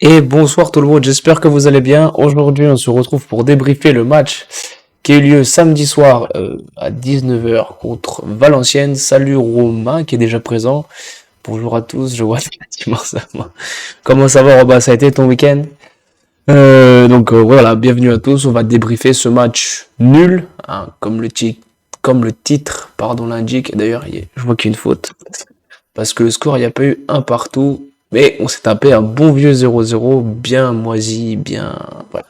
Et bonsoir tout le monde, j'espère que vous allez bien. Aujourd'hui, on se retrouve pour débriefer le match qui a eu lieu samedi soir à 19 h contre Valenciennes. Salut Romain qui est déjà présent. Bonjour à tous, je vois effectivement ça. Comment ça va Romain? Ça a été ton week-end? Voilà, bienvenue à tous. On va débriefer ce match nul, hein, comme le titre pardon, l'indique. D'ailleurs, je vois qu'il y a une faute. Parce que le score, il n'y a pas eu un partout. Mais on s'est tapé un bon vieux 0-0, bien moisi, bien... Voilà.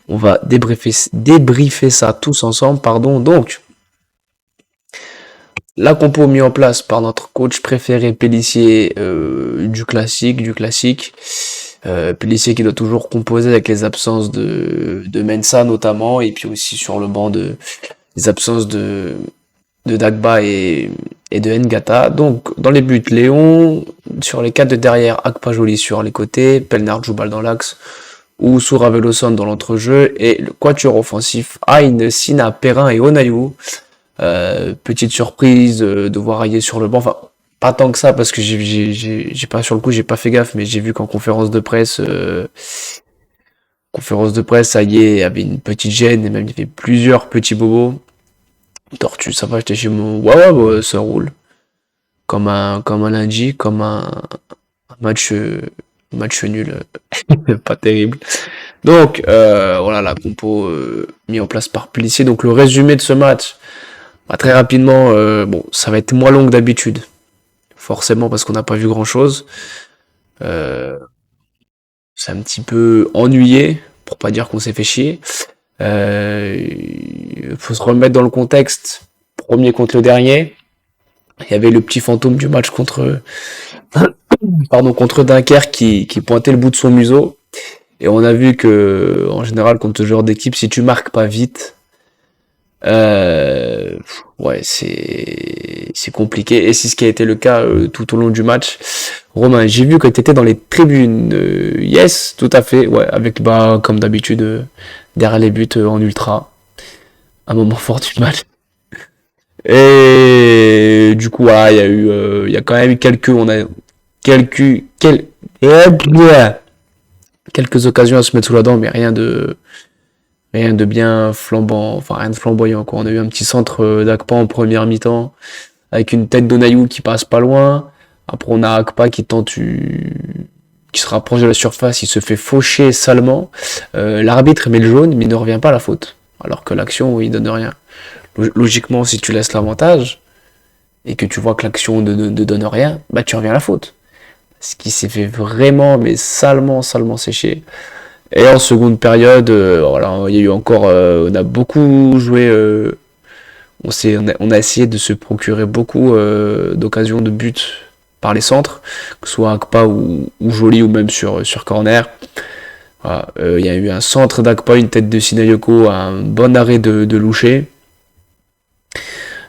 On va débriefer ça tous ensemble, pardon. Donc, la compo mise en place par notre coach préféré, Pélissier, du classique. Pélissier qui doit toujours composer avec les absences de Mensa notamment, et puis aussi sur le banc les absences de Dagba et de Ngata. Donc, dans les buts, Léon, sur les quatre de derrière, Akpa Joli sur les côtés, Pelnard Joubal dans l'axe, ou Veloson dans l'entrejeu, et le quatuor offensif, Aïn, Sina, Perrin et Onayou. Petite surprise de voir Aïe sur le banc, enfin, pas tant que ça, parce que j'ai pas, sur le coup, j'ai pas fait gaffe, mais j'ai vu qu'en conférence de presse, Aïe avait une petite gêne, et même il y avait plusieurs petits bobos. Tortue, ça va, j'étais chez mon... Ouais, ça roule. Comme un lundi, comme un match nul, pas terrible. Donc, voilà, la compo mis en place par Pellissier. Donc, le résumé de ce match, bah, très rapidement, bon, ça va être moins long que d'habitude. Forcément, parce qu'on n'a pas vu grand-chose. Euh, c'est un petit peu ennuyé, pour pas dire qu'on s'est fait chier. Faut se remettre dans le contexte. Premier contre le dernier. Il y avait le petit fantôme du match contre Dunkerque qui pointait le bout de son museau. Et on a vu que, en général, contre ce genre d'équipe, si tu marques pas vite, ouais, c'est compliqué. Et c'est ce qui a été le cas tout au long du match. Romain, j'ai vu que tu étais dans les tribunes. Yes, tout à fait. Ouais, avec, bah, comme d'habitude, derrière les buts en ultra. Un moment fort du match. Et du coup, voilà, il y a quand même quelques occasions à se mettre sous la dent, mais rien de bien flambant, enfin rien de flamboyant, quoi. On a eu un petit centre d'Akpa en première mi-temps, avec une tête d'Onayou qui passe pas loin. Après, on a Akpa qui se rapproche de la surface, il se fait faucher salement. L'arbitre met le jaune, mais il ne revient pas à la faute. Alors que l'action, il donne rien. Logiquement, si tu laisses l'avantage, et que tu vois que l'action ne donne rien, bah tu reviens à la faute. Ce qui s'est fait vraiment, mais salement, salement sécher. Et en seconde période, voilà, il y a eu encore, on a beaucoup joué, on a essayé de se procurer beaucoup d'occasions de but par les centres, que ce soit Akpa ou Joly ou même sur corner. Voilà, il y a eu un centre d'Akpa, une tête de Sinayoko, un bon arrêt de Loucher.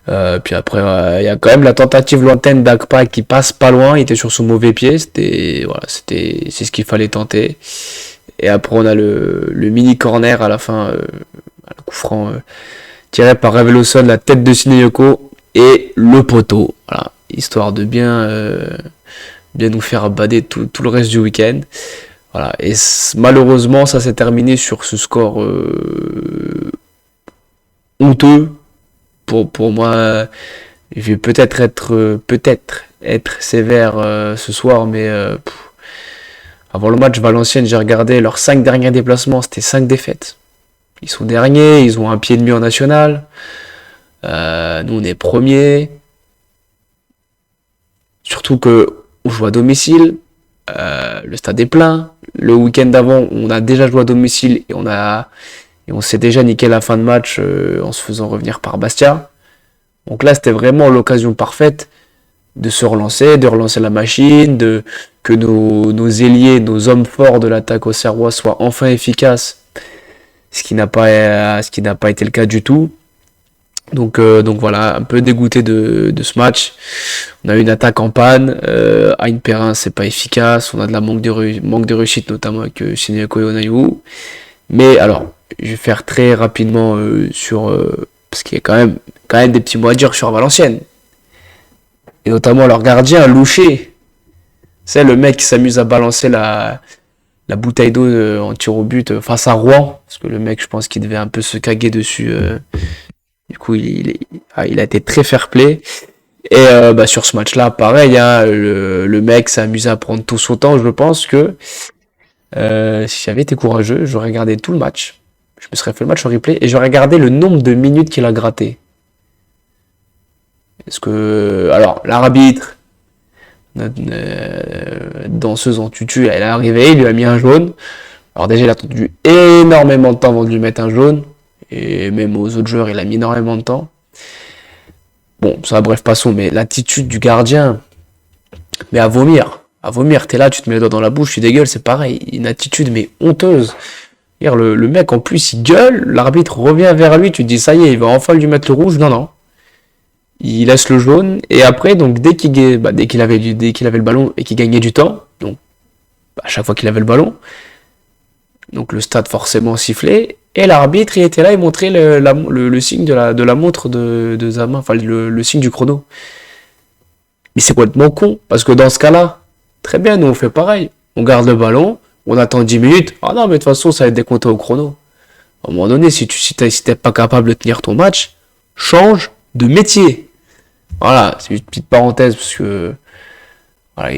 Puis après, il y a quand même la tentative lointaine d'Akpa qui passe pas loin, il était sur son mauvais pied, c'est ce qu'il fallait tenter. Et après, on a le mini corner à la fin, le coup franc tiré par Reveloson, la tête de Sinayoko et le poteau. Voilà, histoire de bien nous faire bader tout le reste du week-end. Voilà, et malheureusement, ça s'est terminé sur ce score honteux. Pour moi, je vais peut-être être sévère ce soir, mais avant le match Valenciennes, j'ai regardé leurs 5 derniers déplacements, c'était 5 défaites. Ils sont derniers, ils ont un pied et demi en national. Nous, on est premiers. Surtout que on joue à domicile. Le stade est plein. Le week-end d'avant, on a déjà joué à domicile et on s'est déjà niqué la fin de match en se faisant revenir par Bastia. Donc là, c'était vraiment l'occasion parfaite de se relancer, de relancer la machine, que nos ailiers, nos hommes forts de l'attaque au Serrois soient enfin efficaces, ce qui n'a pas été le cas du tout. Donc voilà, un peu dégoûté de ce match. On a une attaque en panne, Aïn Perrin c'est pas efficace, on a de la manque de réussite notamment avec Shinyako et Onayou. Mais alors, je vais faire très rapidement parce qu'il y a quand même des petits mots à dire sur Valenciennes. Et notamment leur gardien, Loucher. C'est le mec qui s'amuse à balancer la bouteille d'eau en tir au but face à Rouen, parce que le mec, je pense qu'il devait un peu se caguer dessus. Du coup, il a été très fair-play. Et bah, sur ce match-là, pareil, hein, le mec s'est amusé à prendre tout son temps. Je pense que si j'avais été courageux, j'aurais regardé tout le match. Je me serais fait le match en replay et j'aurais regardé le nombre de minutes qu'il a gratté. Est-ce que, alors, l'arbitre, notre danseuse en tutu, elle est arrivée, il lui a mis un jaune. Alors déjà, il a attendu énormément de temps avant de lui mettre un jaune. Et même aux autres joueurs, il a mis énormément de temps. Bon, ça, bref, passons. Mais l'attitude du gardien, mais à vomir. À vomir, t'es là, tu te mets les doigts dans la bouche, tu dégueules, c'est pareil. Une attitude, mais honteuse. Hier, le mec, en plus, il gueule, l'arbitre revient vers lui, tu te dis, ça y est, il va enfin lui mettre le rouge. Non, non. Il laisse le jaune. Et après, donc, dès qu'il avait le ballon et qu'il gagnait du temps, donc, à chaque fois qu'il avait le ballon, donc le stade forcément sifflait. Et l'arbitre, il était là, il montrait le signe de la montre de Zama, enfin le signe du chrono. Mais c'est complètement con, parce que dans ce cas-là, très bien, nous on fait pareil. On garde le ballon, on attend 10 minutes. Ah non, mais de toute façon, ça va être décompté au chrono. À un moment donné, si t'es pas capable de tenir ton match, change de métier. Voilà, c'est une petite parenthèse, parce que voilà,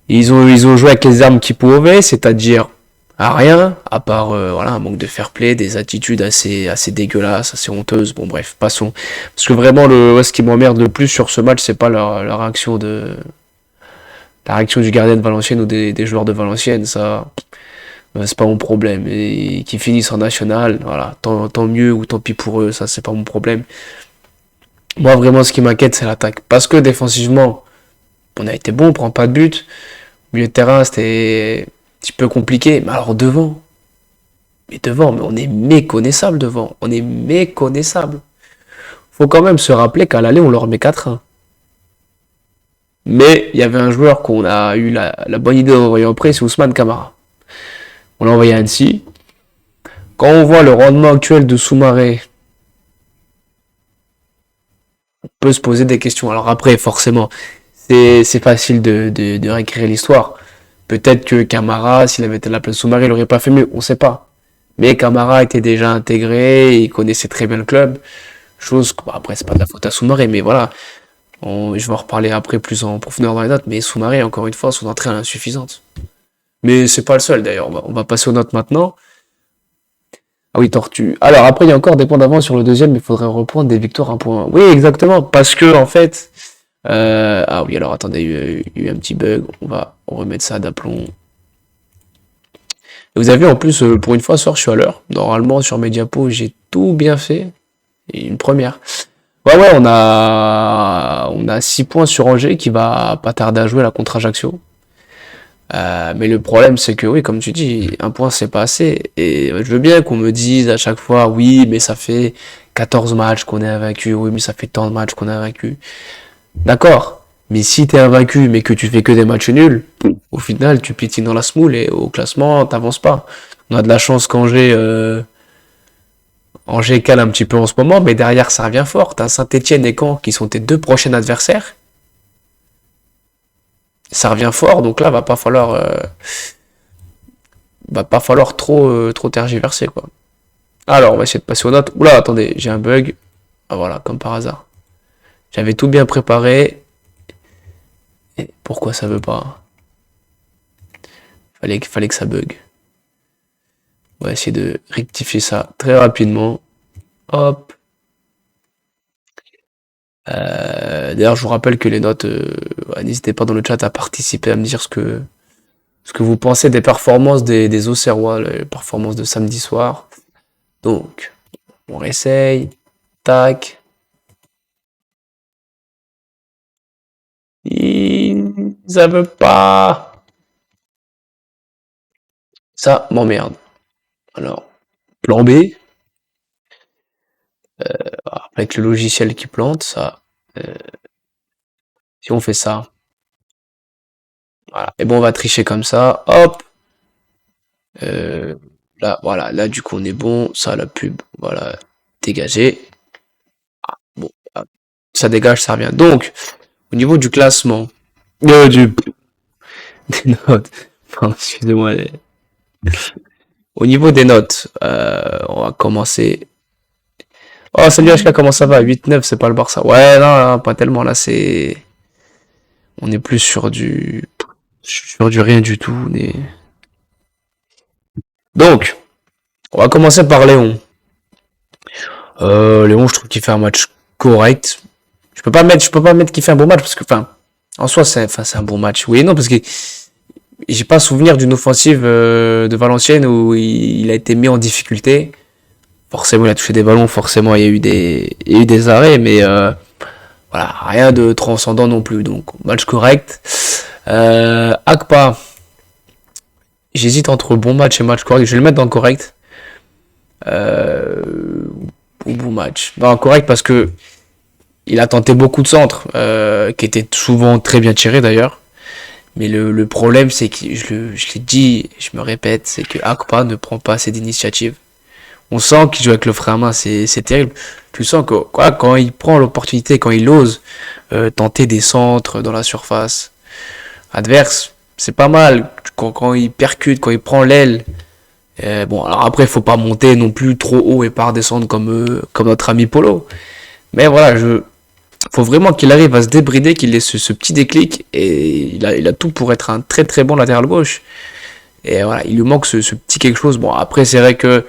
ils ont joué avec les armes qu'ils pouvaient, c'est-à-dire à rien, à part voilà, un manque de fair play, des attitudes assez dégueulasses, assez honteuses. Bon bref, passons. Parce que vraiment, ce qui m'emmerde le plus sur ce match, c'est pas la réaction la réaction du gardien de Valenciennes ou des joueurs de Valenciennes, ça, c'est pas mon problème. Et qu'ils finissent en national, voilà, tant mieux ou tant pis pour eux, ça c'est pas mon problème. Moi vraiment, ce qui m'inquiète, c'est l'attaque. Parce que défensivement, on a été bon, on prend pas de but. Au milieu de terrain, c'était un petit peu compliqué. Mais alors devant, mais on est méconnaissable devant. On est méconnaissable. Faut quand même se rappeler qu'à l'aller, on leur met 4-1. Mais il y avait un joueur qu'on a eu la bonne idée d'envoyer en prêt, c'est Ousmane Camara. On l'a envoyé à Annecy. Quand on voit le rendement actuel de Soumaré, on peut se poser des questions. Alors après, forcément, c'est facile de réécrire l'histoire. Peut-être que Camara, s'il avait été à la place de Soumaré, il aurait pas fait mieux, on sait pas. Mais Camara était déjà intégré, il connaissait très bien le club. Chose que, bon, après, c'est pas de la faute à Soumaré, mais voilà. Je vais en reparler après plus en profondeur dans les notes, mais Soumaré, encore une fois, son entrée est insuffisante. Mais c'est pas le seul d'ailleurs, on va passer aux notes maintenant. Ah oui, Tortue. Alors après, il y a encore des points d'avance sur le deuxième, il faudrait reprendre des victoires un point. Oui, exactement, parce que en fait... ah oui, alors attendez, il y a eu un petit bug, on va remettre ça d'aplomb. Et vous avez vu, en plus, pour une fois, ce soir, je suis à l'heure. Normalement, sur mes diapos, j'ai tout bien fait. Et une première. Ouais, ouais, on a 6 points sur Angers qui va pas tarder à jouer la contre Ajaccio. Mais le problème, c'est que oui, comme tu dis, un point, c'est pas assez. Et je veux bien qu'on me dise à chaque fois, oui, mais ça fait 14 matchs qu'on est invaincu, oui, mais ça fait tant de matchs qu'on est invaincu. D'accord. Mais si t'es invaincu, mais que tu fais que des matchs nuls, au final, tu piétines dans la semoule et au classement, t'avances pas. On a de la chance Angers cale un petit peu en ce moment, mais derrière, ça revient fort. T'as Saint-Etienne et Caen qui sont tes deux prochains adversaires. Ça revient fort, donc là, va pas falloir trop tergiverser, quoi. Alors, on va essayer de passer aux notes. Oula, attendez, j'ai un bug. Ah voilà, comme par hasard. J'avais tout bien préparé. Et pourquoi ça veut pas? Fallait que ça bug. On va essayer de rectifier ça très rapidement. Hop. D'ailleurs, je vous rappelle que les notes, ouais, n'hésitez pas dans le chat à participer, à me dire ce que vous pensez des performances des Auxerrois, les performances de samedi soir. Donc, on réessaye. Tac. Ça veut pas. Ça m'emmerde. Alors, plan B. Avec le logiciel qui plante, ça. euh, si on fait ça. Voilà. Et bon, on va tricher comme ça. Hop. Euh, là, voilà. Là, du coup, on est bon. Ça, la pub. Voilà. Dégagé. Bon. Ça dégage, ça revient. Donc, au niveau du classement. Du, des notes. Pardon, excusez-moi. Au niveau des notes, on va commencer. Oh, salut HK, comment ça va? 8-9, c'est pas le Barça. Ouais, non, non, pas tellement. Là, c'est. On est plus sur du rien du tout. Donc, on va commencer par Léon. Léon, je trouve qu'il fait un match correct. Je peux pas mettre qu'il fait un bon match parce que, enfin, en soi, c'est un bon match. Oui et non, parce que j'ai pas souvenir d'une offensive de Valenciennes où il a été mis en difficulté. Forcément, il a touché des ballons, forcément, il y a eu des arrêts, mais voilà, rien de transcendant non plus. Donc, match correct. Akpa, j'hésite entre bon match et match correct. Je vais le mettre dans le correct. Euh, ou bon match. Non, correct parce que il a tenté beaucoup de centres, qui étaient souvent très bien tirés d'ailleurs. Mais le problème, c'est que je l'ai dit, je me répète, c'est que Akpa ne prend pas assez d'initiative. On sent qu'il joue avec le frein à main, c'est terrible. Tu sens que quoi, quand il prend l'opportunité, quand il ose tenter des centres dans la surface adverse, c'est pas mal. Quand il percute, quand il prend l'aile. Bon, alors après, il faut pas monter non plus trop haut et pas redescendre comme notre ami Polo. Mais voilà, faut vraiment qu'il arrive à se débrider, qu'il ait ce petit déclic et il a tout pour être un très très bon latéral gauche. Et voilà, il lui manque ce petit quelque chose. Bon, après, c'est vrai que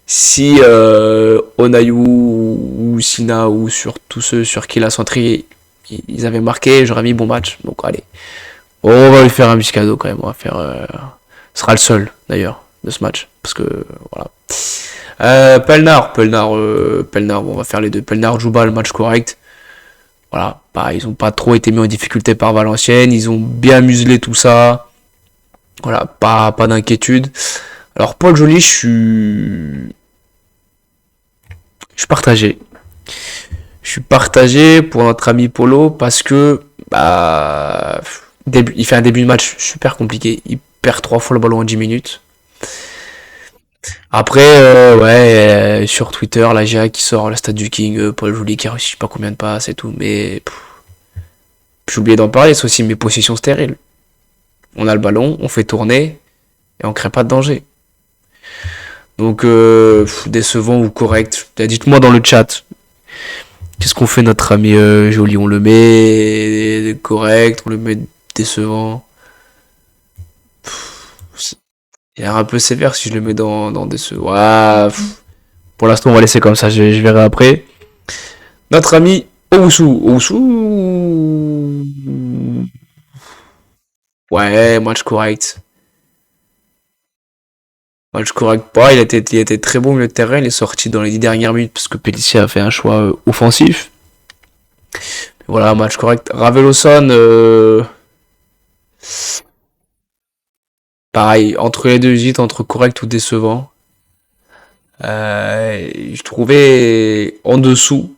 si Onayu ou Sina ou sur tous ceux sur qui il a centré, ils avaient marqué, j'aurais mis bon match. Donc allez, on va lui faire un petit cadeau quand même. On va faire, ce sera le seul d'ailleurs de ce match parce que voilà. Pelnar, bon, on va faire les deux. Pelnar, Juba, le match correct. Voilà, bah, ils ont pas trop été mis en difficulté par Valenciennes, ils ont bien muselé tout ça. Voilà, pas d'inquiétude. Alors Paul Joly, je suis partagé. Je suis partagé pour notre ami Polo parce que bah, il fait un début de match super compliqué. Il perd 3 fois le ballon en 10 minutes. Après, ouais, sur Twitter, la GA qui sort la stat du King, Paul Joly qui a réussi je sais pas combien de passes et tout, mais j'ai oublié d'en parler, c'est aussi mes possessions stériles. On a le ballon, on fait tourner et on crée pas de danger. Donc, décevant ou correct. Dites-moi dans le chat, qu'est-ce qu'on fait notre ami Joly? On le met correct, on le met décevant. Il a l'air un peu sévère si je le mets dans décevant. Ouais, pour l'instant, on va laisser comme ça, je verrai après. Notre ami Owusu. Owusu. Ouais, match correct. Match correct pas, il a été très bon au milieu de terrain, il est sorti dans les 10 dernières minutes parce que Pellissier a fait un choix offensif. Voilà, match correct. Raveloson, pareil, entre les deux, j'hésite entre correct ou décevant. Je trouvais en dessous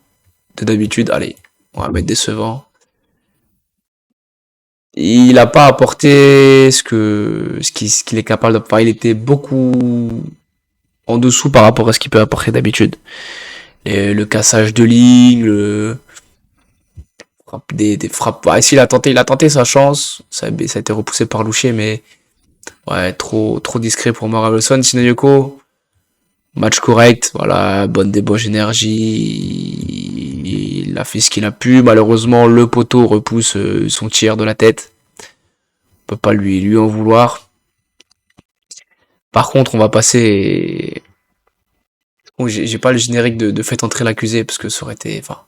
de d'habitude. Allez, on va mettre décevant. Il n'a pas apporté ce qu'il est capable de. Enfin, il était beaucoup en dessous par rapport à ce qu'il peut apporter d'habitude. Le cassage de ligne, des frappes. Ouais, s'il il a tenté sa chance. Ça a été repoussé par Loucher, mais ouais, trop discret pour Mara Wilson. Sinayoko, match correct, voilà, bonne débauche d'énergie. Il a fait ce qu'il a pu. Malheureusement, le poteau repousse son tir de la tête. On peut pas lui en vouloir. Par contre, on va passer. Bon, j'ai pas le générique de Faites entrer l'accusé parce que ça aurait été, enfin,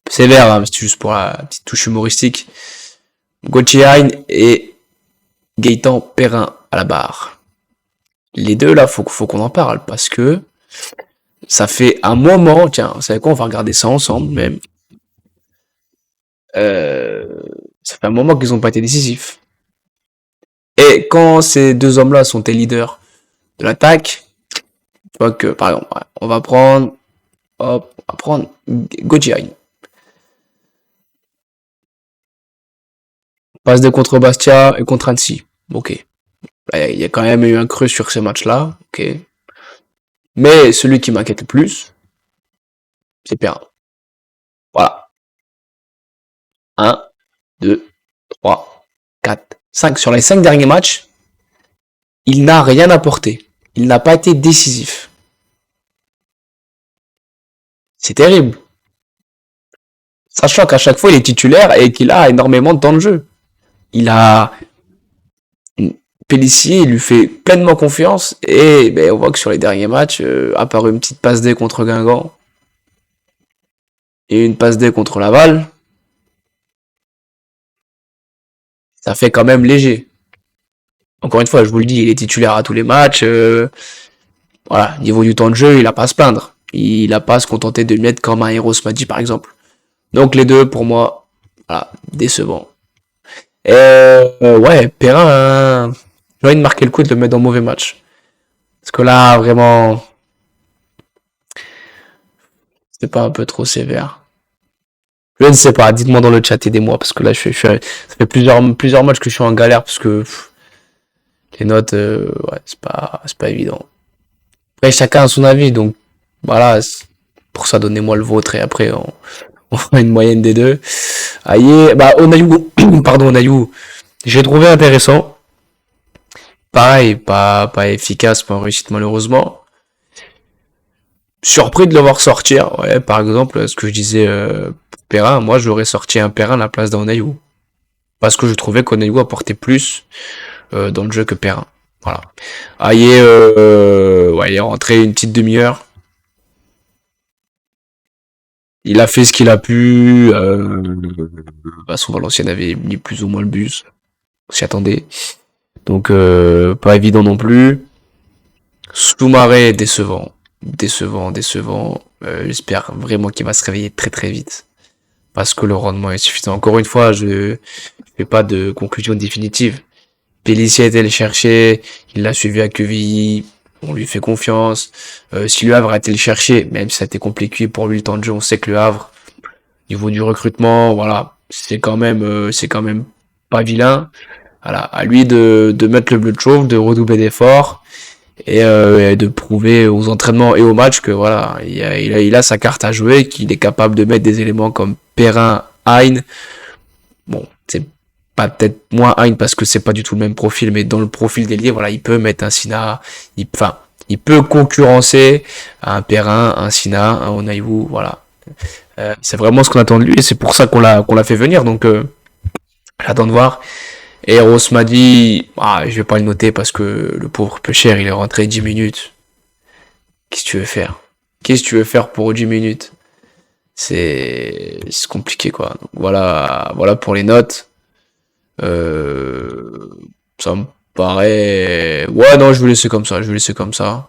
sévère, hein, mais c'est juste pour la petite touche humoristique. Gauthier Hein et Gaëtan Perrin à la barre. Les deux là, faut qu'on en parle parce que ça fait un moment. Tiens, vous savez quoi, on va regarder ça ensemble même. Euh, Ça fait un moment qu'ils n'ont pas été décisifs. Et quand ces deux hommes-là sont tes leaders de l'attaque, tu vois que, par exemple, ouais, on va prendre Gauthier Hein. Passe de contre Bastia et contre Annecy. Ok. Il y a quand même eu un creux sur ces matchs-là. Ok. Mais celui qui m'inquiète le plus, c'est Perrin. Voilà. Un, 2, 3, 4, 5. Sur les 5 derniers matchs, il n'a rien apporté. Il n'a pas été décisif. C'est terrible. Sachant qu'à chaque fois, il est titulaire et qu'il a énormément de temps de jeu. Il a Pellissier, il lui fait pleinement confiance et ben, on voit que sur les derniers matchs, à part une petite passe D contre Guingamp et une passe D contre Laval, ça fait quand même léger. Encore une fois, je vous le dis, il est titulaire à tous les matchs. Voilà, niveau du temps de jeu, il a pas à se plaindre. Il a pas à se contenter de mettre comme un Eros Madi par exemple. Donc les deux, pour moi, voilà, décevant. Et ouais, Perrin, j'ai envie de marquer le coup et de le mettre dans mauvais match. Parce que là, vraiment, c'est pas un peu trop sévère. Je ne sais pas, dites-moi dans le chat, aidez-moi, parce que là, ça fait plusieurs matchs que je suis en galère, parce que les notes, ouais, c'est pas évident. Après, chacun a son avis, donc voilà, pour ça, donnez-moi le vôtre, et après, on fera une moyenne des deux. Aïe, bah, Onayou, pardon, Onayou, j'ai trouvé intéressant. Pareil, pas efficace, pas en réussite malheureusement. Surpris de le voir sortir, ouais, par exemple, ce que je disais pour Perrin, moi j'aurais sorti un Perrin à la place d'Onayou. Parce que je trouvais qu'Onayou apportait plus dans le jeu que Perrin. Voilà. Aïe, ouais, il est rentré une petite demi-heure. Il a fait ce qu'il a pu. Bah, son Valenciennes avait mis plus ou moins le bus. On s'y attendait. Donc pas évident non plus. Soumaré décevant. Décevant. J'espère vraiment qu'il va se réveiller très très vite. Parce que le rendement est suffisant. Encore une fois, je fais pas de conclusion définitive. Pellissier a été le chercher, il l'a suivi à Quevilly, on lui fait confiance. Si le Havre a été le chercher, même si ça a été compliqué pour lui le temps de jeu, on sait que le Havre, niveau du recrutement, voilà, c'est quand même pas vilain. Voilà, à lui de mettre le bleu de chauve, de redoubler d'efforts et de prouver aux entraînements et aux matchs que voilà, il a sa carte à jouer, qu'il est capable de mettre des éléments comme Perrin, Hein. Bon, c'est pas peut-être moins Hein parce que c'est pas du tout le même profil, mais dans le profil des liés, voilà, il peut mettre un Sina, enfin, il peut concurrencer un Perrin, un Sina, un Onayou, voilà. C'est vraiment ce qu'on attend de lui et c'est pour ça qu'on l'a fait venir, donc j'attends de voir. Et Ross m'a dit, ah, je vais pas le noter parce que le pauvre peu cher, il est rentré 10 minutes. Qu'est-ce que tu veux faire? Qu'est-ce que tu veux faire pour 10 minutes? C'est compliqué quoi. Donc voilà pour les notes. Euh, Ça me paraît. Ouais non, je vais laisser comme ça. Je vais laisser comme ça.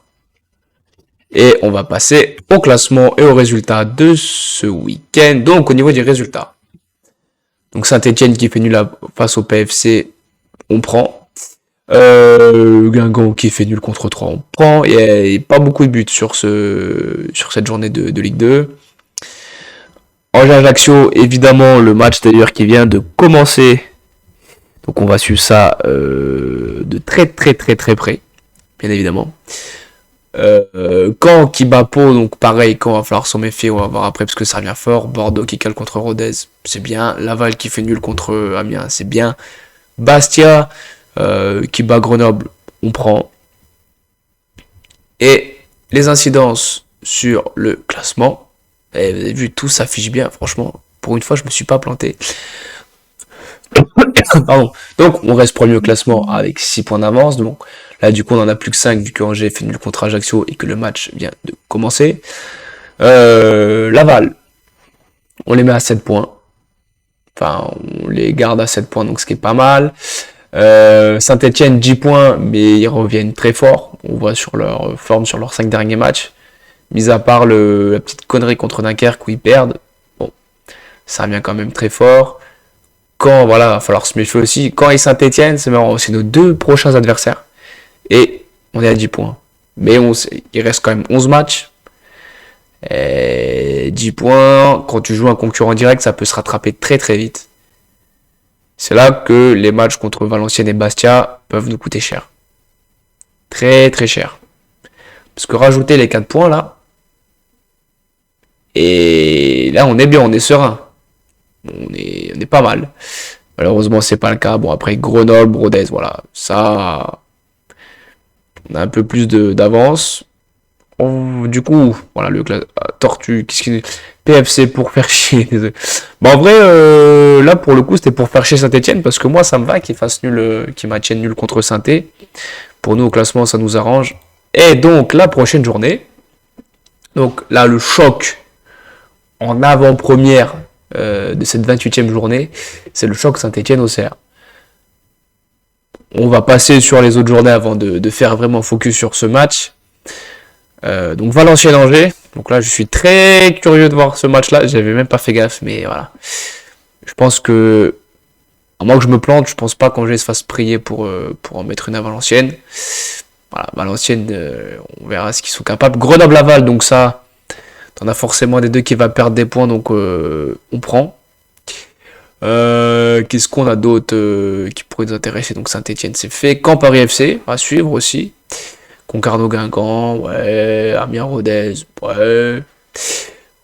Et on va passer au classement et aux résultats de ce week-end. Donc au niveau des résultats. Donc Saint-Etienne qui fait nul face au PFC, on prend. Guingamp qui fait nul contre 3, on prend. Il n'y a pas beaucoup de buts sur cette journée de Ligue 2. Angers-Ajaccio, évidemment, le match d'ailleurs qui vient de commencer. Donc on va suivre ça de très très très très près, bien évidemment. Caen qui bat Pau, donc pareil, Caen va falloir s'en méfier, on va voir après parce que ça revient fort. Bordeaux qui cale contre Rodez, c'est bien. Laval qui fait nul contre Amiens, c'est bien. Bastia qui bat Grenoble, on prend. Et les incidences sur le classement, et vous avez vu, tout s'affiche bien, franchement. Pour une fois, je me suis pas planté. Pardon. Donc, on reste premier au classement avec 6 points d'avance. Donc, là, du coup, on en a plus que 5 vu que Angers fait nul contre Ajaccio et que le match vient de commencer. Laval, on les met à 7 points. Enfin, on les garde à 7 points, donc ce qui est pas mal. Saint-Etienne, 10 points, mais ils reviennent très fort. On voit sur leur forme sur leurs 5 derniers matchs. Mis à part la petite connerie contre Dunkerque où ils perdent. Bon, ça revient quand même très fort. Quand, voilà, il va falloir se méfier aussi. Quand et Saint-Etienne, c'est marrant, c'est nos 2 prochains adversaires. Et on est à 10 points. Mais il reste quand même 11 matchs. Et 10 points, quand tu joues un concurrent direct, ça peut se rattraper très très vite. C'est là que les matchs contre Valenciennes et Bastia peuvent nous coûter cher. Très très cher. Parce que rajouter les 4 points là, et là on est bien, on est serein. On est pas mal. Malheureusement c'est pas le cas. Bon après Grenoble, Rodez, voilà. Ça, On a un peu plus d'avance. Du coup, voilà, Tortue, PFC pour faire chier. Désolé. Bon, en vrai, là, pour le coup, c'était pour faire chier Saint-Etienne, parce que moi, ça me va qu'ils fassent nul, qu'ils maintiennent nul contre Saint-Etienne. Pour nous, au classement, ça nous arrange. Et donc, la prochaine journée, donc là, le choc en avant-première de cette 28e journée, c'est le choc Saint-Etienne-Auxerre. On va passer sur les autres journées avant de faire vraiment focus sur ce match. Donc Valenciennes-Angers. Donc là, je suis très curieux de voir ce match-là. J'avais même pas fait gaffe, mais voilà. Je pense que, à moins que je me plante, je pense pas qu'Angers se fasse prier pour en mettre une à Valenciennes. Voilà, Valenciennes, on verra ce qu'ils sont capables. Grenoble-Laval, donc ça, t'en as forcément des deux qui va perdre des points, donc on prend. Qu'est-ce qu'on a d'autre qui pourrait nous intéresser? Donc Saint-Etienne, c'est fait. Caen Paris FC, à suivre aussi. Concarneau Guingamp, ouais. Amiens Rodez, ouais.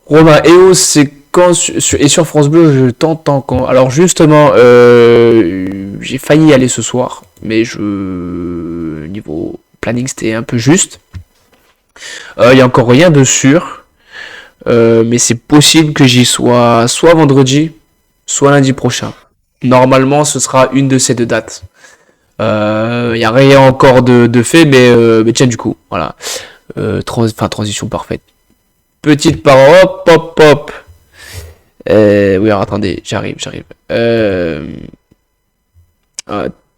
Romain Eos, c'est quand et sur France Bleu, je tente quand. Alors justement, j'ai failli y aller ce soir, mais niveau planning, c'était un peu juste. Il y a encore rien de sûr, mais c'est possible que j'y sois soit vendredi, soit lundi prochain. Normalement, ce sera une de ces deux dates. Il n'y a rien encore de fait, mais tiens, du coup, voilà. Transition parfaite. Petite parole, hop, hop, hop. Oui, alors attendez, j'arrive.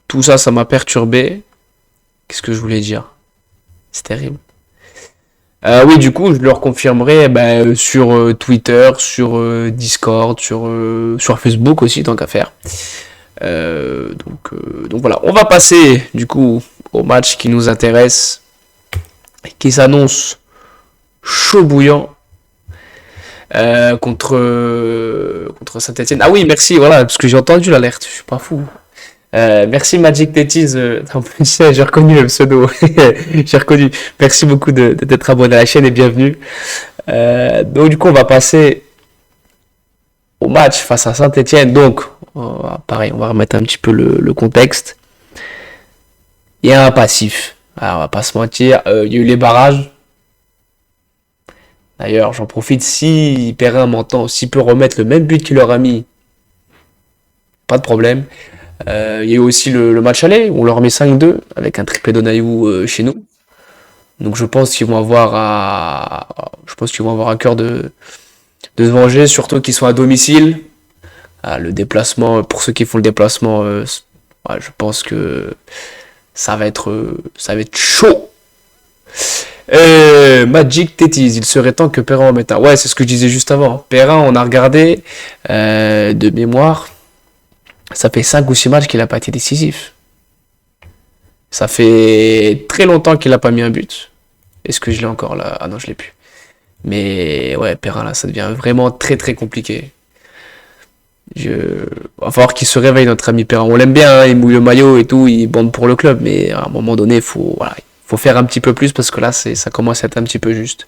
Tout ça, ça m'a perturbé. Qu'est-ce que je voulais dire? C'est terrible. Oui, du coup, je leur confirmerai sur Twitter, sur Discord, sur Facebook aussi, tant qu'à faire. Donc voilà, on va passer du coup au match qui nous intéresse, qui s'annonce chaud bouillant contre Saint-Etienne. Ah oui, merci, voilà, parce que j'ai entendu l'alerte, je suis pas fou. Merci Magic Tetties, en plus j'ai reconnu le pseudo, j'ai reconnu. Merci beaucoup d'être abonné à la chaîne et bienvenue. Donc du coup on va passer au match face à Saint-Etienne. Donc pareil, on va remettre un petit peu le contexte. Il y a un passif. Alors, on va pas se mentir, il y a eu les barrages. D'ailleurs, j'en profite, si Perrin m'entend, s'il peut remettre le même but qu'il leur a mis, pas de problème. Il y a eu aussi le match aller, on leur met 5-2 avec un triplé d'Onayou chez nous. Donc je pense qu'ils vont avoir à cœur de se venger, surtout qu'ils sont à domicile. Le déplacement, pour ceux qui font le déplacement, je pense que ça va être chaud. Magic Tétis, il serait temps que Perrin en mette un. Ouais, c'est ce que je disais juste avant. Perrin, on a regardé de mémoire. Ça fait 5 ou 6 matchs qu'il n'a pas été décisif. Ça fait très longtemps qu'il n'a pas mis un but. Est-ce que je l'ai encore là? Ah non, je l'ai plus. Mais ouais, Perrin là, ça devient vraiment très très compliqué. Va falloir qu'il se réveille, notre ami Perrin. On l'aime bien, hein, il mouille le maillot et tout, il bande pour le club, mais à un moment donné, il faut faire un petit peu plus parce que là, ça commence à être un petit peu juste.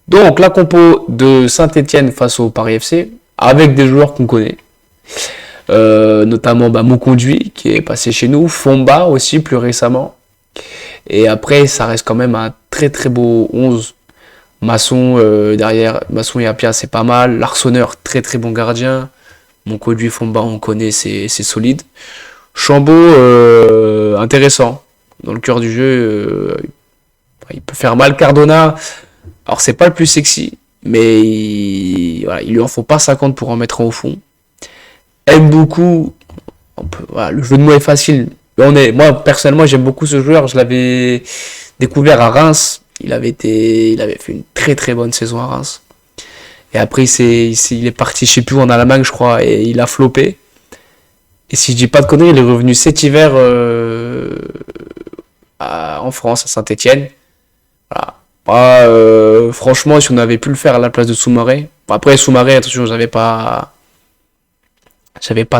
Donc, la compo de Saint-Etienne face au Paris FC, avec des joueurs qu'on connaît. Notamment Monconduit, qui est passé chez nous, Fomba aussi, plus récemment. Et après, ça reste quand même un très très beau 11. Masson derrière, Masson et Apia, c'est pas mal. Larsonneur, très très bon gardien. Monconduit, Fomba, on connaît, c'est solide. Chambaud, intéressant. Dans le cœur du jeu, il peut faire mal. Cardona, alors c'est pas le plus sexy, mais il lui en faut pas 50 pour en mettre un au fond. Aime beaucoup, le jeu de mots est facile. Moi personnellement j'aime beaucoup ce joueur, je l'avais découvert à Reims, il avait fait une très très bonne saison à Reims. Et après il est parti, je sais plus, en Allemagne je crois, et il a floppé. Et si je dis pas de conneries, il est revenu cet hiver en France, à Saint-Etienne. Voilà. Franchement, si on avait pu le faire à la place de Soumaré. Après, Soumaré, attention, j'avais pas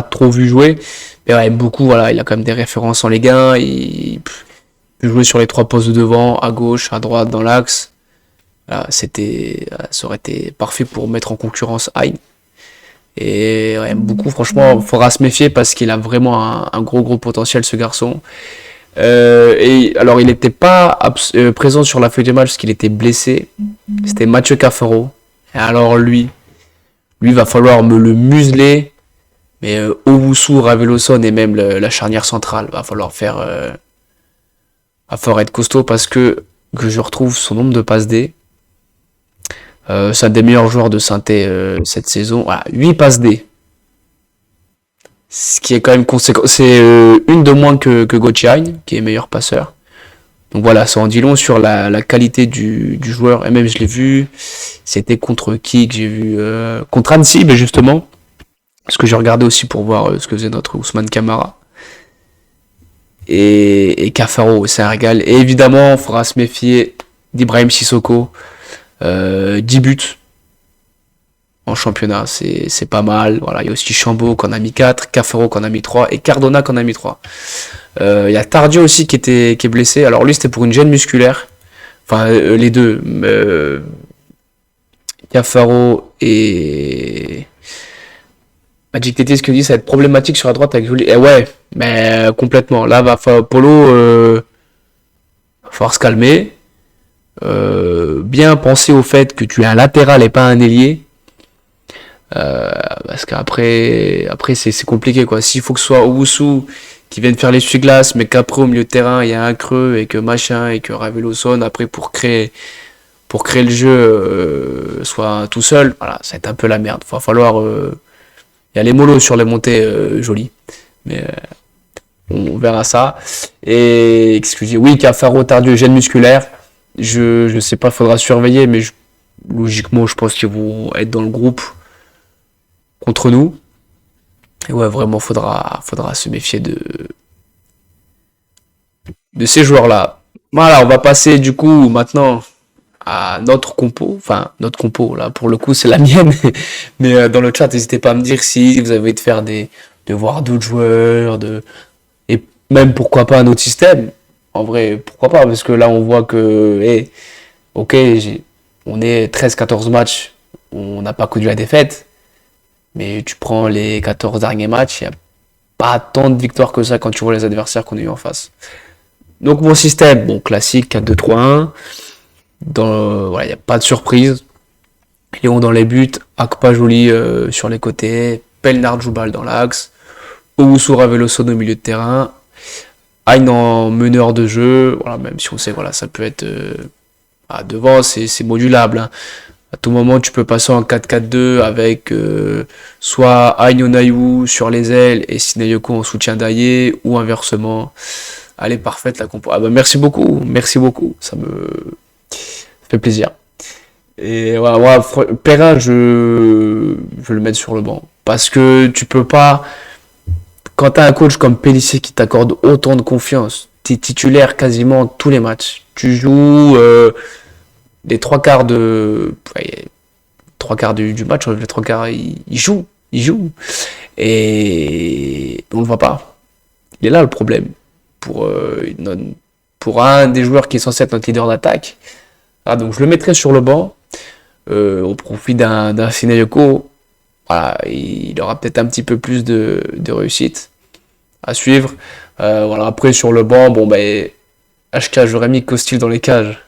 trop vu jouer. Mais ouais, beaucoup, voilà, il a quand même des références en Ligue 1. Il peut jouer sur les 3 postes de devant, à gauche, à droite, dans l'axe. Voilà, ça aurait été parfait pour mettre en concurrence Hein. Et ouais, beaucoup, franchement, il faudra se méfier parce qu'il a vraiment un gros potentiel, ce garçon. Et alors, il n'était pas présent sur la feuille de match parce qu'il était blessé. C'était Mathieu Cafaro. Et alors, lui, va falloir me le museler. Mais Owusu, Raveloson et même la charnière centrale, va falloir être costaud parce que je retrouve son nombre de passes D. C'est un des meilleurs joueurs de synthé cette saison. Voilà, 8 passes D. Ce qui est quand même conséquent. C'est une de moins que Gochiain, qui est meilleur passeur. Donc voilà, ça en dit long sur la qualité du joueur. Et même je l'ai vu, c'était contre qui que j'ai vu contre Annecy, mais justement. Parce que j'ai regardé aussi pour voir ce que faisait notre Ousmane Camara. Et Cafaro, c'est un régal. Et évidemment, il faudra se méfier d'Ibrahim Sissoko. 10 buts en championnat, c'est pas mal. Voilà, il y a aussi Chambaud qu'on a mis 4, Cafaro qu'on a mis 3 et Cardona qu'on a mis 3. Il y a Tardio aussi qui est blessé. Alors lui, c'était pour une gêne musculaire. Enfin, les deux. Cafaro et Magic Tété, ce que dit, ça va être problématique sur la droite avec Jolie. Et ouais, mais complètement. Là, Polo, va falloir se calmer. Bien penser au fait que tu es un latéral et pas un ailier. Parce qu'après c'est compliqué quoi. S'il faut que ce soit Owusu qui vienne faire l'essuie-glace, mais qu'après au milieu de terrain il y a un creux et que machin et que Raveloson après pour créer le jeu soit tout seul, voilà, ça va être un peu la merde. Va falloir il y a les molos sur les montées jolies. Mais on verra ça. Et excusez, oui, Cafaro, Tardieu, gêne musculaire. Je sais pas, faudra surveiller, mais logiquement, je pense qu'ils vont être dans le groupe contre nous. Et ouais, vraiment, faudra se méfier de ces joueurs-là. Voilà, on va passer du coup maintenant à notre compo. Enfin, notre compo, là, pour le coup, c'est la mienne. Mais dans le chat, n'hésitez pas à me dire si vous avez envie de voir d'autres joueurs, et même pourquoi pas un autre système. En vrai, pourquoi pas, parce que là, on voit que, hey, ok, on est 13-14 matchs, on n'a pas connu la défaite, mais tu prends les 14 derniers matchs, il n'y a pas tant de victoires que ça quand tu vois les adversaires qu'on a eu en face. Donc mon système, bon, classique, 4-2-3-1, voilà, il n'y a pas de surprise. Léon dans les buts, Akpa Joli sur les côtés, Pelnard Joubal dans l'axe, Owusu Raveloson au milieu de terrain, Aïn en meneur de jeu, voilà, même si on sait, voilà, ça peut être devant, c'est modulable. Hein. À tout moment, tu peux passer en 4-4-2 avec soit Aïn Onaïou sur les ailes et Sinayoko en soutien d'Aïe, ou inversement. Elle est parfaite la compo. Ah bah merci beaucoup, ça me fait plaisir. Et voilà, Perrin, je vais le mettre sur le banc. Parce que tu peux pas. Quand t'as un coach comme Pellissier qui t'accorde autant de confiance, t'es titulaire quasiment tous les matchs. Tu joues les trois quarts du match, les trois quarts, il joue. Et on le voit pas. Il est là le problème. Pour un des joueurs qui est censé être notre leader d'attaque. Ah, donc je le mettrai sur le banc. Au profit d'un Sinayoko. Voilà, il aura peut-être un petit peu plus de réussite à suivre. Voilà, après sur le banc, bon ben HK, j'aurais mis Costil dans les cages.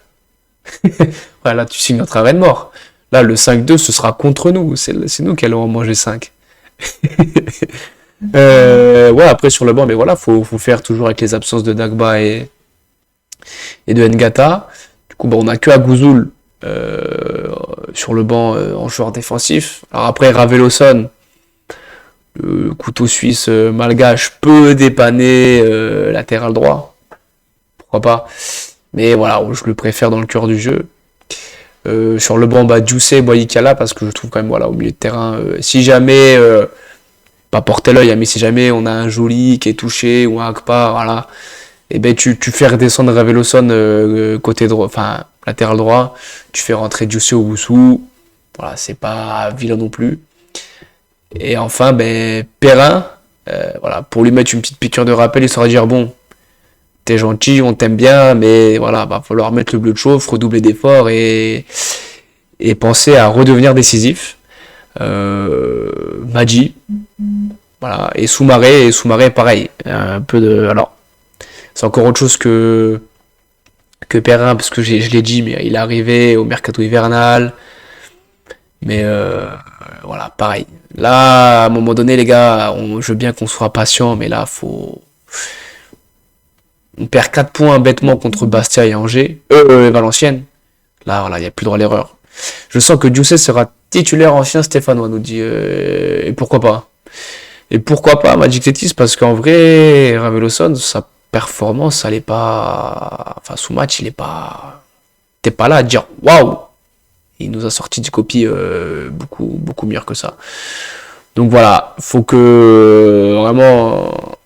Voilà, tu signes notre arrêt de mort. Là, le 5-2, ce sera contre nous. C'est nous qui allons en manger 5. Ouais, après sur le banc, mais voilà, faut faire toujours avec les absences de Dagba et de Ngata. Du coup, on a que Agouzoul sur le banc en joueur défensif. Alors après, Raveloson, le couteau suisse malgache, peut dépanner latéral droit. Pourquoi pas. Mais voilà, je le préfère dans le cœur du jeu. Sur le banc, Djoussé, Boyikala, parce que je trouve quand même, voilà, au milieu de terrain, si jamais, pas porter l'œil, mais si jamais on a un Joli qui est touché, ou un Akpa, voilà, et ben tu fais redescendre Raveloson côté droit, enfin, latéral droit, tu fais rentrer Djoussé au Woussou, voilà, c'est pas vilain non plus. Et enfin, Perrin, voilà, pour lui mettre une petite piqûre de rappel, il saura dire, bon, t'es gentil, on t'aime bien, mais voilà, va falloir mettre le bleu de chauffe, redoubler d'efforts et penser à redevenir décisif. Madji, voilà, et Soumaré, pareil, un peu de, alors, C'est encore autre chose que Perrin, parce que je l'ai dit, mais il est arrivé au mercato hivernal. Mais voilà, pareil. Là, à un moment donné, les gars, je veux bien qu'on soit patient, mais là, on perd 4 points bêtement contre Bastia et Angers, Valenciennes. Là, voilà, il n'y a plus droit à l'erreur. Je sens que Diouf sera titulaire ancien stéphanois, nous dit. Et pourquoi pas? Et pourquoi pas Magic Tetis? Parce qu'en vrai, Raveloson, sa performance, ça n'est pas. Enfin, sous match, il est pas. T'es pas là à dire waouh! Il nous a sorti du copie beaucoup, beaucoup mieux que ça. Donc voilà, faut que vraiment.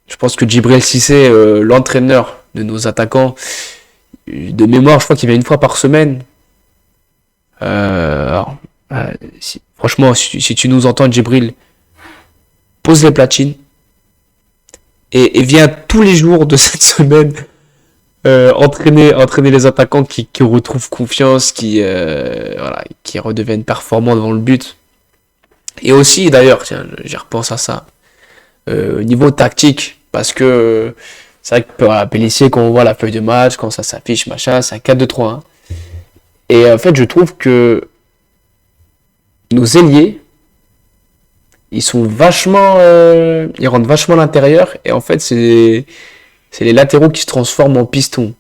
Je pense que Djibril Cissé, l'entraîneur de nos attaquants, de mémoire, je crois qu'il vient une fois par semaine. Alors, franchement, si tu nous entends, Djibril, pose les platines et viens tous les jours de cette semaine entraîner les attaquants qui retrouvent confiance, voilà, qui redeviennent performants devant le but. Et aussi, d'ailleurs, tiens, j'y repense à ça, au niveau tactique, parce que c'est vrai que voilà, Pélissier, quand on voit la feuille de match, quand ça s'affiche, machin, c'est un 4-2-3-1. Et en fait, je trouve que nos ailiers, ils sont vachement, ils rentrent vachement à l'intérieur, et en fait, c'est les latéraux qui se transforment en pistons.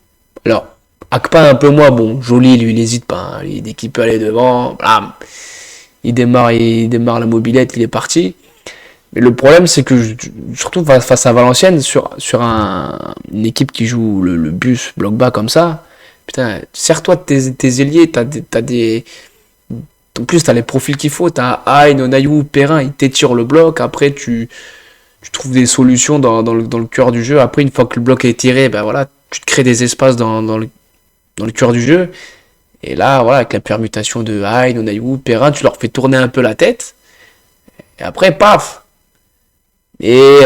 Alors, Akpa un peu moins, bon, Joly, lui, il n'hésite pas, hein. Dès qu'il peut aller devant, blam, il démarre la mobilette, il est parti. Mais le problème, c'est que, surtout face à Valenciennes, sur une équipe qui joue le bus bloc bas comme ça, putain, sers-toi de tes ailiers, t'as des. En plus, t'as les profils qu'il faut, t'as Aïn, Onayou, Perrin, ils t'étirent le bloc, après tu trouves des solutions dans le cœur du jeu. Après, une fois que le bloc est tiré, ben voilà, tu te crées des espaces dans le cœur du jeu. Et là, voilà, avec la permutation de Aïn, Onayou, Perrin, tu leur fais tourner un peu la tête. Et après, paf! Et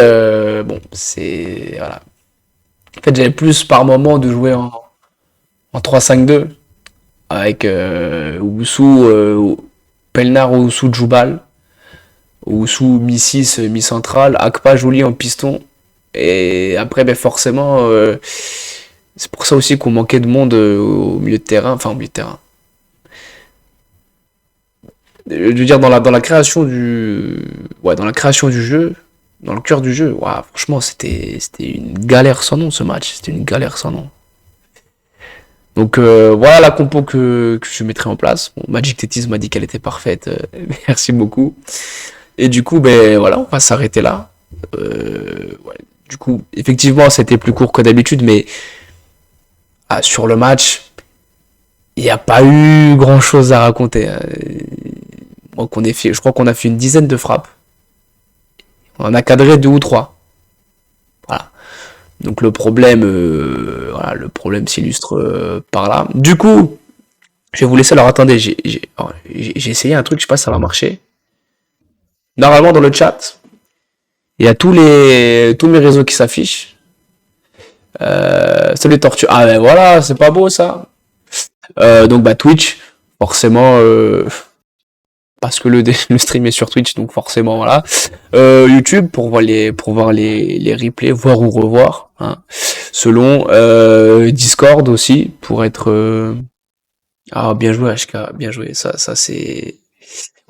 bon, c'est. Voilà. En fait, j'avais plus par moment de jouer en 3-5-2 avec Oussou, Pelnar ou Oussou Djoubal, ou sous mi-6, mi-central, Akpa, Joly en piston. Et après, ben forcément, c'est pour ça aussi qu'on manquait de monde au milieu de terrain, enfin au milieu de terrain. Je veux dire, dans la création ouais, dans la création du jeu, dans le cœur du jeu, ouais, franchement, c'était une galère sans nom ce match. C'était une galère sans nom. Donc voilà la compo que je mettrai en place. Bon, Magic Tetis m'a dit qu'elle était parfaite. Merci beaucoup. Et du coup, ben voilà, on va s'arrêter là. Ouais. Du coup, effectivement, c'était plus court que d'habitude, mais sur le match, il n'y a pas eu grand-chose à raconter, hein. Je crois qu'on a fait une dizaine de frappes. On en a cadré 2 ou 3. Voilà. Donc voilà, le problème s'illustre par là. Du coup, je vais vous laisser. Alors attendez, j'ai essayé un truc, je sais pas si ça va marcher. Normalement, dans le chat, il y a tous mes réseaux qui s'affichent. Salut Tortue. Ah ben voilà, c'est pas beau ça. Donc bah Twitch, forcément, parce que le stream est sur Twitch, donc forcément voilà. YouTube pour voir les replays, voir ou revoir, hein, selon. Discord aussi pour être. Ah bien joué HK, bien joué. Ça c'est.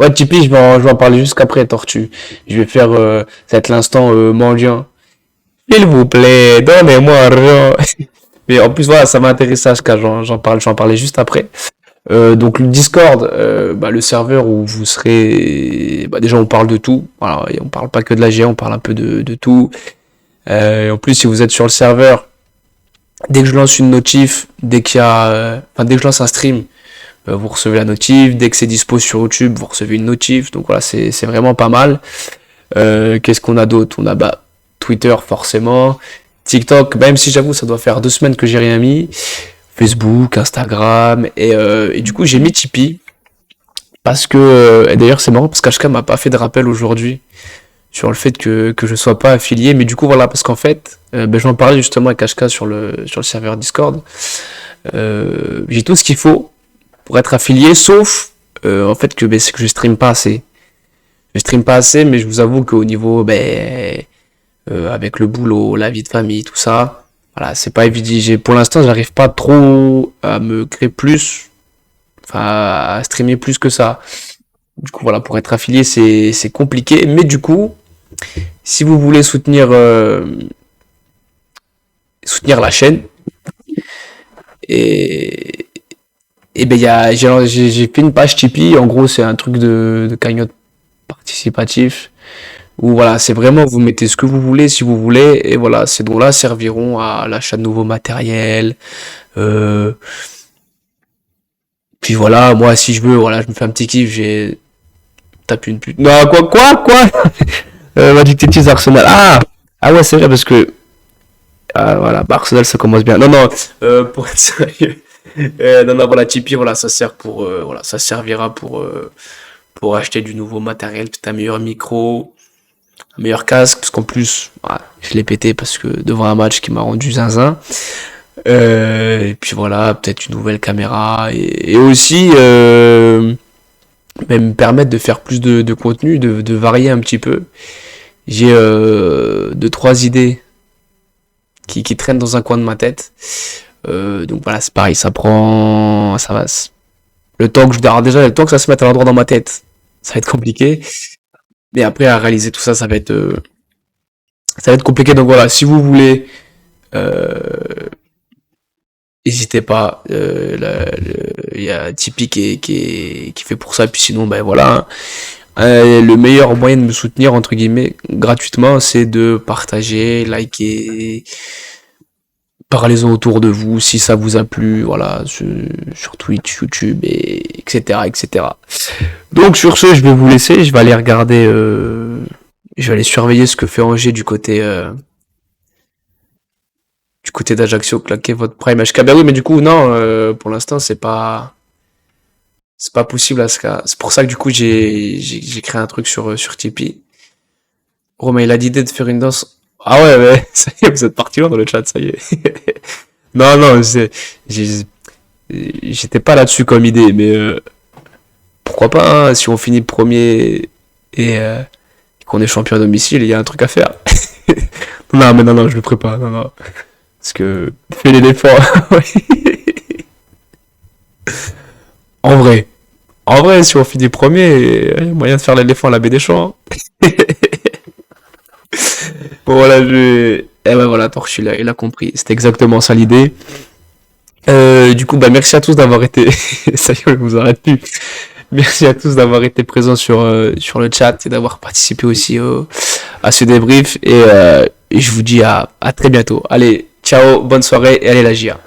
Ouais, Tipeee, je vais en parler juste après, Tortue. Je vais faire ça va être l'instant mendiant. S'il vous plaît, donnez-moi rien. Mais en plus, voilà, ça m'intéresse HK, j'en parlais juste après. Donc le Discord, bah, le serveur où vous serez, bah, déjà on parle de tout. Voilà, et on parle pas que de la GA, on parle un peu de tout. Et en plus, si vous êtes sur le serveur, dès que je lance une notif, dès que je lance un stream, vous recevez la notif. Dès que c'est dispo sur YouTube, vous recevez une notif. Donc voilà, c'est vraiment pas mal. Qu'est-ce qu'on a d'autre? On a bah, Twitter forcément, TikTok, même si j'avoue ça doit faire 2 semaines que j'ai rien mis. Facebook, Instagram, et du coup j'ai mis Tipeee. Parce que, et d'ailleurs c'est marrant parce qu'HK m'a pas fait de rappel aujourd'hui sur le fait que je sois pas affilié. Mais du coup voilà, parce qu'en fait, ben, j'en parlais justement avec HK sur le serveur Discord. J'ai tout ce qu'il faut pour être affilié, sauf en fait que, ben, c'est que je stream pas assez. Je stream pas assez, mais je vous avoue qu'au niveau, ben, avec le boulot, la vie de famille, tout ça, Voilà, c'est pas évident. Pour l'instant, j'arrive pas trop à me créer plus, enfin, à streamer plus que ça. Du coup, voilà, pour être affilié, c'est compliqué. Mais du coup, si vous voulez soutenir la chaîne, et, et ben, j'ai fait une page Tipeee. En gros, c'est un truc de cagnotte participatif. Où voilà, c'est vraiment, vous mettez ce que vous voulez, si vous voulez. Et voilà, ces dons-là serviront à l'achat de nouveaux matériels. Euh, Puis voilà, moi, si je veux, voilà, je me fais un petit kiff, j'ai tapé une pute. Non, quoi? Magic Tetris Arsenal. Ah ouais, c'est vrai, parce que voilà, bah, Arsenal, ça commence bien. Non, non, pour être sérieux. Non, non, voilà, Tipeee, voilà, ça sert voilà, ça servira pour acheter du nouveau matériel, peut-être un meilleur micro, un meilleur casque, parce qu'en plus, voilà, je l'ai pété parce que devant un match qui m'a rendu zinzin. Et puis voilà, peut-être une nouvelle caméra et aussi même me permettre de faire plus de contenu, de varier un petit peu. J'ai deux trois idées qui traînent dans un coin de ma tête. Donc voilà, c'est pareil, ça va. Le temps que alors déjà le temps que ça se mette à l'endroit dans ma tête, ça va être compliqué. Mais après à réaliser tout ça, ça va être compliqué. Donc voilà, si vous voulez, euh, n'hésitez pas. Il y a Tipeee qui fait pour ça. Puis sinon, ben voilà, hein. Le meilleur moyen de me soutenir entre guillemets gratuitement, c'est de partager, liker, parlez-en autour de vous si ça vous a plu, voilà, sur Twitch, YouTube, et etc., etc. Donc sur ce, je vais vous laisser, je vais aller regarder, je vais aller surveiller ce que fait Angers du côté d'Ajaccio, claquer votre Prime HK. Ben oui, mais du coup, non, pour l'instant, c'est pas possible à ce cas. C'est pour ça que du coup, j'ai créé un truc sur Tipeee. Romain, il a l'idée de faire une danse. Ah ouais, mais ça y est, vous êtes parti loin dans le chat, ça y est. Non, non, j'ai- j'étais pas là-dessus comme idée, mais pourquoi pas, hein, si on finit premier et qu'on est champion à domicile, il y a un truc à faire. Non, mais non, non, je le ferai pas, non, non. Parce que, fais l'éléphant. Oui. En vrai. En vrai, si on finit premier, il y a moyen de faire l'éléphant à la baie des Champs, hein. Bon, voilà, eh ben voilà, Torch, il a compris. C'était exactement ça l'idée. Du coup, bah, merci à tous d'avoir été. Ça y est, on vous arrête plus. Merci à tous d'avoir été présents sur le chat et d'avoir participé aussi à ce débrief. Et je vous dis à très bientôt. Allez, ciao, bonne soirée et allez la GIA.